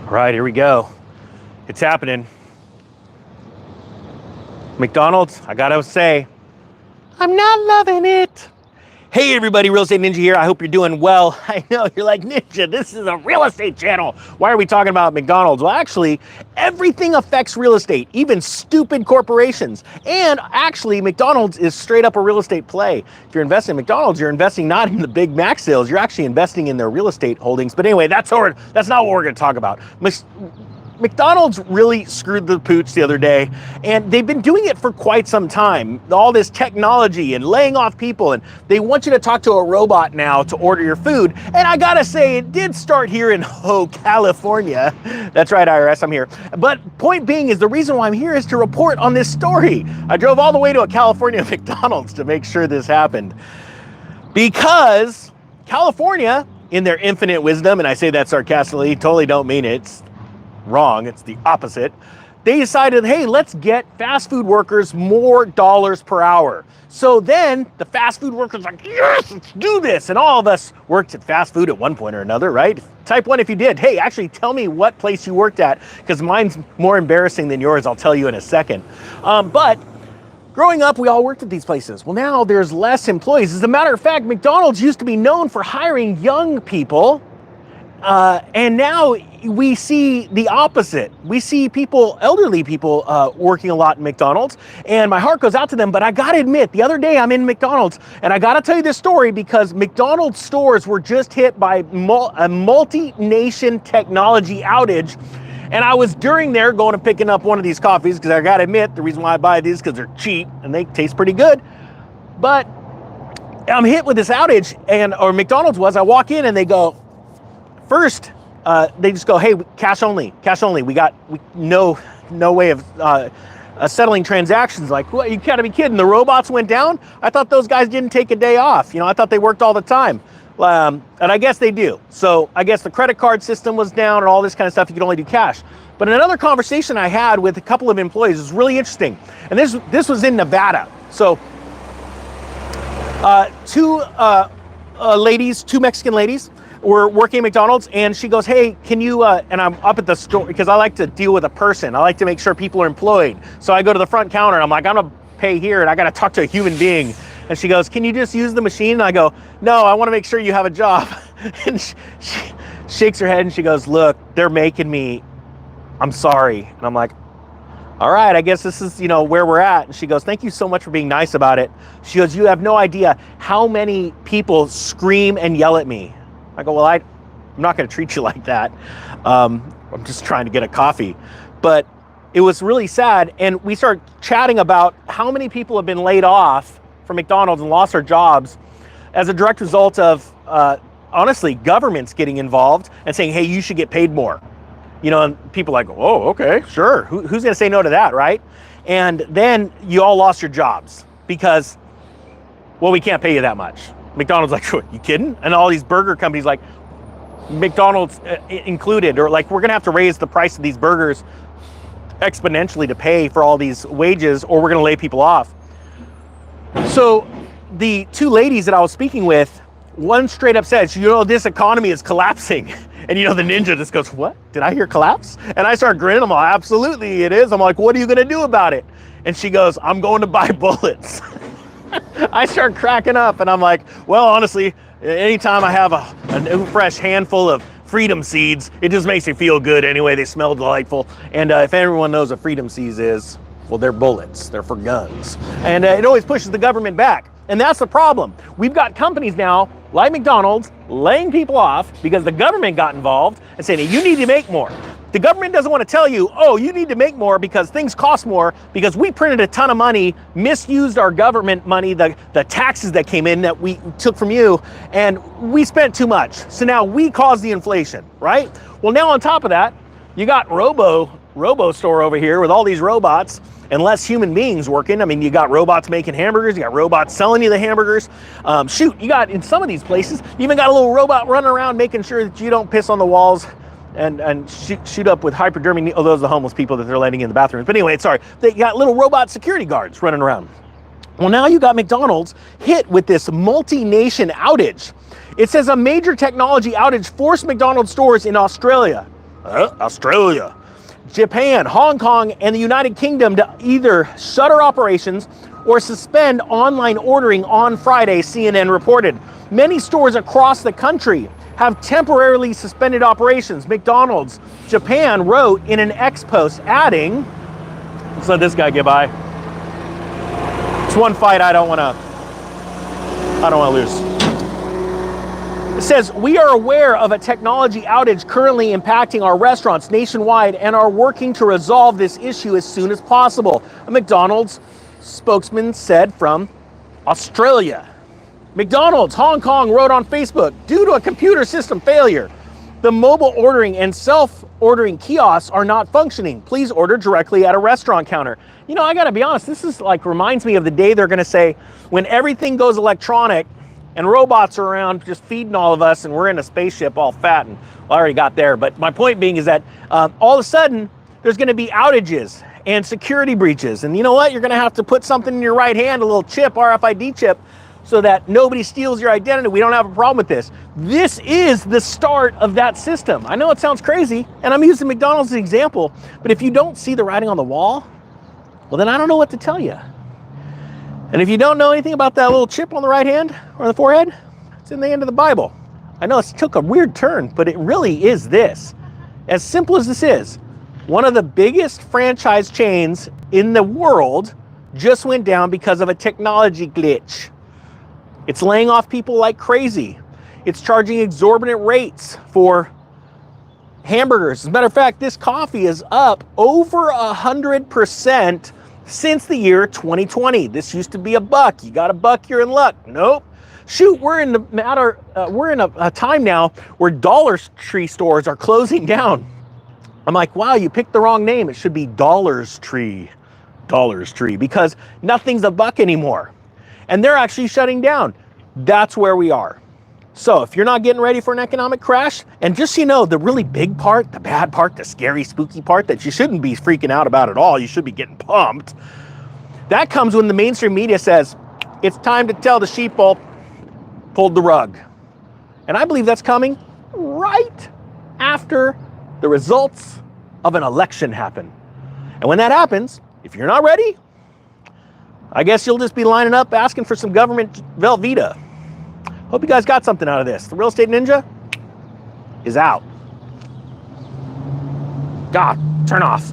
All right, here we go. It's happening. McDonald's, I gotta say, I'm not loving it. Hey everybody, Real Estate Ninja here. I hope you're doing well. I know you're like, Ninja, this is a real estate channel. Why are we talking about McDonald's? Well, actually, everything affects real estate, even stupid corporations. And actually, McDonald's is straight up a real estate play. If you're investing in McDonald's, you're investing not in the Big Mac sales, you're actually investing in their real estate holdings. But anyway, that's not what we're gonna talk about. McDonald's really screwed the pooch the other day, and they've been doing it for quite some time. All this technology and laying off people, and they want you to talk to a robot now to order your food. And I gotta say, it did start here in California. That's right, IRS, I'm here. But point being is the reason why I'm here is to report on this story. I drove all the way to a California McDonald's to make sure this happened. Because California, in their infinite wisdom, and I say that sarcastically, totally don't mean it, it's wrong, it's the opposite. They decided, hey, let's get fast food workers more dollars per hour. So then the fast food workers are like, yes, let's do this. And all of us worked at fast food at one point or another, right? Type 1 if you did. Hey, actually tell me what place you worked at, because mine's more embarrassing than yours. I'll tell you in a second. But growing up, we all worked at these places. Well, now there's less employees. As a matter of fact, McDonald's used to be known for hiring young people. And now we see the opposite. We see elderly people working a lot in McDonald's, and my heart goes out to them. But I gotta admit, the other day I'm in McDonald's, and I gotta tell you this story because McDonald's stores were just hit by a multi-nation technology outage. And I was during there going and picking up one of these coffees, because I gotta admit, the reason why I buy these is because they're cheap and they taste pretty good. But I'm hit with this outage, or McDonald's was. I walk in and they go, first, they just go, hey, cash only. We no way of settling transactions. Like, what, you gotta be kidding, the robots went down? I thought those guys didn't take a day off. I thought they worked all the time. And I guess they do. So I guess the credit card system was down and all this kind of stuff, you could only do cash. But another conversation I had with a couple of employees was really interesting. And this was in Nevada. So two Mexican ladies, were working at McDonald's, and she goes, hey, can you, and I'm up at the store, because I like to deal with a person. I like to make sure people are employed. So I go to the front counter, and I'm like, I'm gonna pay here, and I gotta talk to a human being. And she goes, can you just use the machine? And I go, no, I wanna make sure you have a job. And she shakes her head, and she goes, look, they're making me, I'm sorry. And I'm like, all right, I guess this is, where we're at. And she goes, thank you so much for being nice about it. She goes, you have no idea how many people scream and yell at me. I go, well, I'm not gonna treat you like that. I'm just trying to get a coffee. But it was really sad, and we started chatting about how many people have been laid off from McDonald's and lost their jobs as a direct result of, honestly, governments getting involved and saying, hey, you should get paid more. And people are like, oh, okay, sure. Who's gonna say no to that, right? And then you all lost your jobs because, well, we can't pay you that much. McDonald's like, you kidding? And all these burger companies like McDonald's included, or like, we're gonna have to raise the price of these burgers exponentially to pay for all these wages, or we're gonna lay people off. So the two ladies that I was speaking with, one straight up said, this economy is collapsing. And the ninja just goes, what? Did I hear collapse? And I start grinning. I'm like, absolutely it is. I'm like, what are you gonna do about it? And she goes, I'm going to buy bullets. I start cracking up, and I'm like, well, honestly, anytime I have a new fresh handful of freedom seeds, it just makes me feel good anyway. They smell delightful. And if everyone knows what freedom seeds is, well, they're bullets. They're for guns. And it always pushes the government back. And that's the problem. We've got companies now, like McDonald's, laying people off because the government got involved and saying, hey, you need to make more. The government doesn't want to tell you, oh, you need to make more because things cost more, because we printed a ton of money, misused our government money, the taxes that came in that we took from you, and we spent too much. So now we caused the inflation, right? Well, now on top of that, you got Robo store over here with all these robots and less human beings working. I mean, you got robots making hamburgers, you got robots selling you the hamburgers. You got, in some of these places, you even got a little robot running around making sure that you don't piss on the walls and shoot up with hypodermic. Oh, those are the homeless people that they're letting in the bathrooms. But anyway, sorry, they got little robot security guards running around. Well, now you got McDonald's hit with this multi-nation outage. It says a major technology outage forced McDonald's stores in Australia. Australia, Japan, Hong Kong, and the United Kingdom to either shutter operations or suspend online ordering on Friday, CNN reported. Many stores across the country have temporarily suspended operations. McDonald's Japan wrote in an X post, adding, let's let this guy get by. It's one fight I don't want to lose. It says, we are aware of a technology outage currently impacting our restaurants nationwide and are working to resolve this issue as soon as possible. A McDonald's spokesman said from Australia. McDonald's Hong Kong wrote on Facebook, due to a computer system failure, the mobile ordering and self-ordering kiosks are not functioning. Please order directly at a restaurant counter. You know, I gotta be honest, this is like reminds me of the day they're gonna say, when everything goes electronic and robots are around just feeding all of us and we're in a spaceship all fat, and I already got there. But my point being is that all of a sudden there's gonna be outages and security breaches. And you know what? You're gonna have to put something in your right hand, a little chip, RFID chip, so that nobody steals your identity. We don't have a problem with this. This is the start of that system. I know it sounds crazy, and I'm using McDonald's as an example, but if you don't see the writing on the wall, well, then I don't know what to tell you. And if you don't know anything about that little chip on the right hand or the forehead, it's in the end of the Bible. I know it took a weird turn, but it really is this. As simple as this is, one of the biggest franchise chains in the world just went down because of a technology glitch. It's laying off people like crazy. It's charging exorbitant rates for hamburgers. As a matter of fact, this coffee is up over 100% since the year 2020. This used to be $1. You got $1, you're in luck. Nope. Shoot, we're in a time now where Dollar Tree stores are closing down. I'm like, wow, you picked the wrong name. It should be Dollar's Tree, because nothing's $1 anymore. And they're actually shutting down. That's where we are. So if you're not getting ready for an economic crash, and just so you know, the really big part, the bad part, the scary, spooky part that you shouldn't be freaking out about at all, you should be getting pumped, that comes when the mainstream media says, it's time to tell the sheeple, pulled the rug. And I believe that's coming right after the results of an election happen. And when that happens, if you're not ready, I guess you'll just be lining up asking for some government Velveeta. Hope you guys got something out of this. The Real Estate Ninja is out. God, turn off.